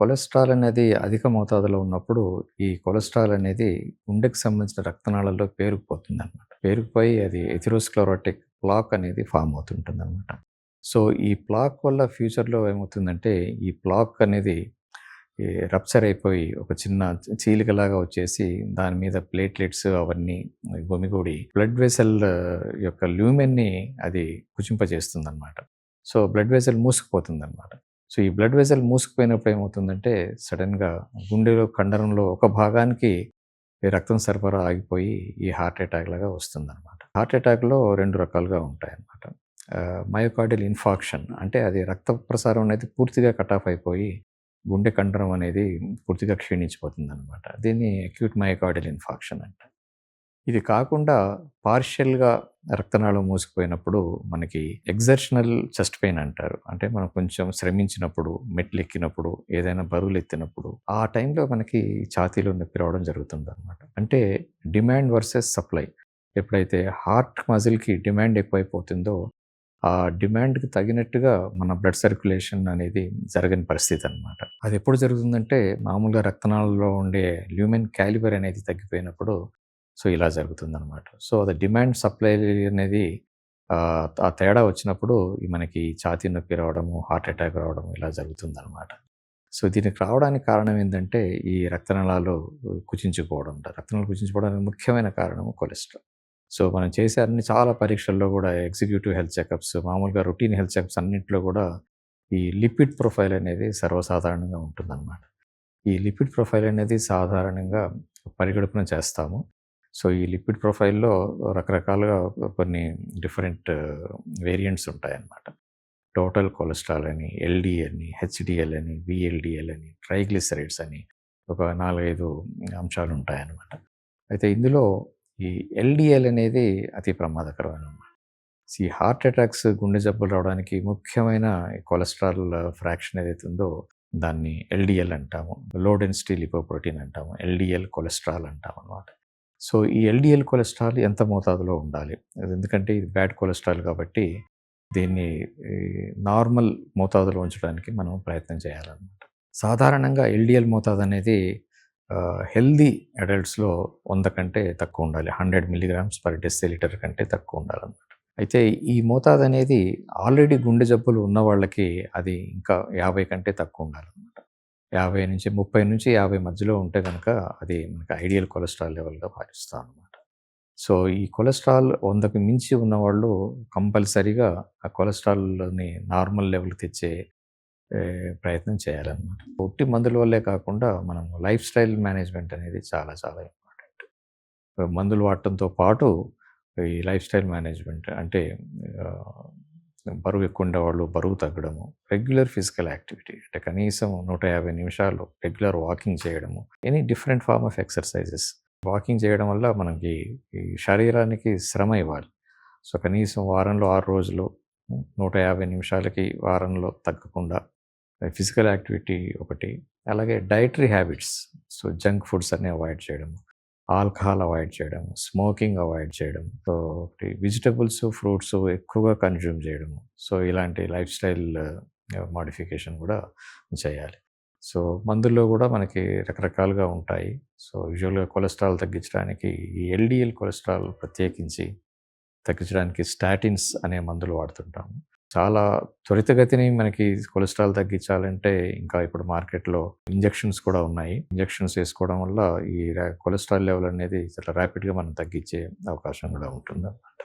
Cholesterol అనేది అధిక మోతాదులో ఉన్నప్పుడు, ఈ కొలెస్ట్రాల్ అనేది గుండెకి సంబంధించిన రక్తనాళాల్లో పేరుకుపోతుందనమాట. పేరుకుపోయి అది ఎథెరోస్క్లెరోటిక్ ప్లాక్ అనేది ఫార్మ్ అవుతుంటుందనమాట. సో, ఈ ప్లాక్ వల్ల ఫ్యూచర్‌లో ఏమవుతుందంటే, ఈ ప్లాక్ అనేది రప్చర్ అయిపోయి ఒక చిన్న చీలికలాగా వచ్చేసి, దాని మీద ప్లేట్లెట్స్ అవన్నీ గుమిగూడి బ్లడ్ వెసెల్ యొక్క ల్యూమెన్‌ని అది కుచింపజేస్తుందనమాట. సో, బ్లడ్ వెసెల్ మూసుకుపోతుందనమాట. సో, ఈ బ్లడ్ వెసెల్ మూసుకుపోయినప్పుడు ఏమవుతుందంటే, సడెన్‌గా గుండెలో కండరంలో ఒక భాగానికి ఈ రక్తం సరఫరా ఆగిపోయి, ఈ హార్ట్ అటాక్ లాగా వస్తుందనమాట. హార్ట్ అటాక్‌లో 2 రకాలుగా ఉంటాయన్నమాట. మయోకార్డియల్ ఇన్ఫార్క్షన్ అంటే అది రక్త ప్రసారం అనేది పూర్తిగా కట్ ఆఫ్ అయిపోయి, గుండె కండరం అనేది పూర్తిగా క్షీణించిపోతుందనమాట. దీన్ని అక్యూట్ మయోకార్డియల్ ఇన్ఫార్క్షన్ అంటారు. ఇది కాకుండా పార్షియల్‌గా రక్తనాళం మూసుకుపోయినప్పుడు మనకి ఎగ్జర్షనల్ చెస్ట్ పెయిన్ అంటారు. అంటే మనం కొంచెం శ్రమించినప్పుడు, మెట్లెక్కినప్పుడు, ఏదైనా బరువులెత్తినప్పుడు, ఆ టైంలో మనకి ఛాతీలో నొప్పి రావడం జరుగుతుందనమాట. అంటే డిమాండ్ వర్సెస్ సప్లై. ఎప్పుడైతే హార్ట్ మజిల్‌కి డిమాండ్ ఎక్కువైపోతుందో, ఆ డిమాండ్‌కి తగినట్టుగా మన బ్లడ్ సర్క్యులేషన్ అనేది జరగని పరిస్థితనమాట. అదెప్పుడు జరుగుతుందంటే, మామూలుగా రక్తనాళాల్లో ఉండే ల్యూమెన్ కాలిబర్ అనేది తగ్గిపోయినప్పుడు సో, ఇలా జరుగుతుందనమాట. సో, అది డిమాండ్, సప్లై అనేది ఆ తేడా వచ్చినప్పుడు మనకి ఛాతీ నొప్పి రావడము, హార్ట్ అటాక్ రావడము ఇలా జరుగుతుందనమాట. సో, దీనికి రావడానికి కారణం ఏందంటే, ఈ రక్తనాళాలు కుచించుకుపోవడం. రక్తనాళాలు కుచించుకోవడానికి ముఖ్యమైన కారణము కొలెస్ట్రాల్. సో, మనం చేసే చాలా పరీక్షల్లో గూడా ఎగ్జిక్యూటివ్ హెల్త్ చెకప్స్, మామూలుగా రొటీన్ హెల్త్ చెకప్స్ అన్నింటిలో గూడా ఈ లిపిడ్ ప్రొఫైల్ అనేది సర్వసాధారణంగా ఉంటుందనమాట. ఈ లిపిడ్ ప్రొఫైల్ అనేది సాధారణంగా పరిగడుపున చేస్తాము. సో, ఈ లిపిడ్ ప్రొఫైల్‌లో రకరకాలుగా కొన్ని డిఫరెంట్ వేరియంట్స్ ఉంటాయన్నమాట. టోటల్ కొలెస్ట్రాల్ అని, ఎల్‌డిఎల్ అని, హెచ్‌డిఎల్ అని, వీఎల్‌డిఎల్ అని, ట్రైగ్లిసరైడ్స్ అని ఒక 4, 5 అంశాలుంటాయన్నమాట. అయితే ఇందులో ఈ ఎల్‌డిఎల్ అనేది అతి ప్రమాదకరమనమాట. ఈ హార్ట్ అటాక్స్, గుండె జబ్బులు రావడానికి ముఖ్యమైన ఈ కొలెస్ట్రాల్ ఫ్రాక్షన్ ఏదైతే ఉందో దాన్ని ఎల్‌డిఎల్ అంటాము. లో డెన్సిటీ లిపోప్రోటీన్ అంటాము. ఎల్‌డిఎల్ కొలెస్ట్రాల్ అంటామనమాట. సో, ఈ ఎల్‌డిఎల్ కొలెస్ట్రాల్ ఎంత మోతాదులో ఉండాలి? అది ఎందుకంటే ఇది బ్యాడ్ కొలెస్ట్రాల్ కాబట్టి దీన్ని ఈ నార్మల్ మోతాదులో ఉంచడానికి మనం ప్రయత్నం చేయాలనమాట. సాధారణంగా ఎల్‌డిఎల్ మోతాదనేది హెల్తీ అడల్ట్స్‌లో 100 కంటే తక్కువ ఉండాలి. 100 మిల్లీగ్రామ్స్ పర్ డెసిలిటర్ కంటే తక్కువ ఉండాలనమాట. అయితే ఈ మోతాదనేది ఆల్రెడీ గుండె జబ్బులు ఉన్న వాళ్ళకి అది ఇంకా 50 కంటే తక్కువ ఉండాలనమాట. 30-50 మధ్యలో ఉంటే గనక అది మనకి ఐడియల్ కొలెస్ట్రాల్ లెవెల్‌గా భావిస్తామనమాట. సో, ఈ కొలెస్ట్రాల్ 100కి మించి ఉన్నవాళ్ళు కంపల్సరీగా ఆ కొలెస్ట్రాల్‌ని నార్మల్ లెవెల్‌కి తెచ్చే ప్రయత్నం చేయాలనమాట. ఉట్టి మందుల వల్లే కాకుండా మనం లైఫ్ స్టైల్ మేనేజ్‌మెంట్ అనేది చాలా చాలా ఇంపార్టెంట్. మందులు వాడటంతో పాటు ఈ లైఫ్ స్టైల్ మేనేజ్‌మెంట్ అంటే ఆహ్, బరువు ఎక్కువ ఉండేవాళ్ళు బరువు తగ్గడము, రెగ్యులర్ ఫిజికల్ యాక్టివిటీ అంటే కనీసం 150 నిమిషాలు రెగ్యులర్ వాకింగ్ చేయడము, any different form of exercises. Walking చేయడం వల్ల మనకి ఈ శరీరానికి శ్రమ ఇవ్వాలి. సో, కనీసం వారంలో 6 రోజులు 150 నిమిషాలకి వారంలో తగ్గకుండా ఫిజికల్ యాక్టివిటీ ఒకటి. అలాగే dietary habits. So, junk foods అన్నీ అవాయిడ్ చేయడము. ఆల్కహాల్ అవాయిడ్ చేయడం, స్మోకింగ్ అవాయిడ్ చేయడం. సో, ఒకటి వెజిటబుల్స్, ఫ్రూట్స్ ఎక్కువగా కన్జ్యూమ్ చేయడము. సో, ఇలాంటి లైఫ్ స్టైల్ మోడిఫికేషన్ కూడా చేయాలి. సో, మందుల్లో గూడా మనకి రకరకాలుగా ఉంటాయి. సో, యూజువల్‌గా కొలెస్ట్రాల్ తగ్గించడానికి ఈ ఎల్‌డిఎల్ కొలెస్ట్రాల్ ప్రత్యేకించి తగ్గించడానికి స్టాటిన్స్ అనే మందులు వాడుతుంటాము. చాలా త్వరితగతిని మనకి కొలెస్ట్రాల్ తగ్గించాలంటే ఇంకా ఇప్పుడు మార్కెట్‌లో ఇంజెక్షన్స్ కూడా ఉన్నాయి. ఇంజెక్షన్స్ ఏసుకోవడం వల్ల ఈ కొలెస్ట్రాల్ లెవెల్ అనేది చాలా ర్యాపిడ్‌గా మనం తగ్గించే అవకాశం కూడా ఉంటుందన్నమాట.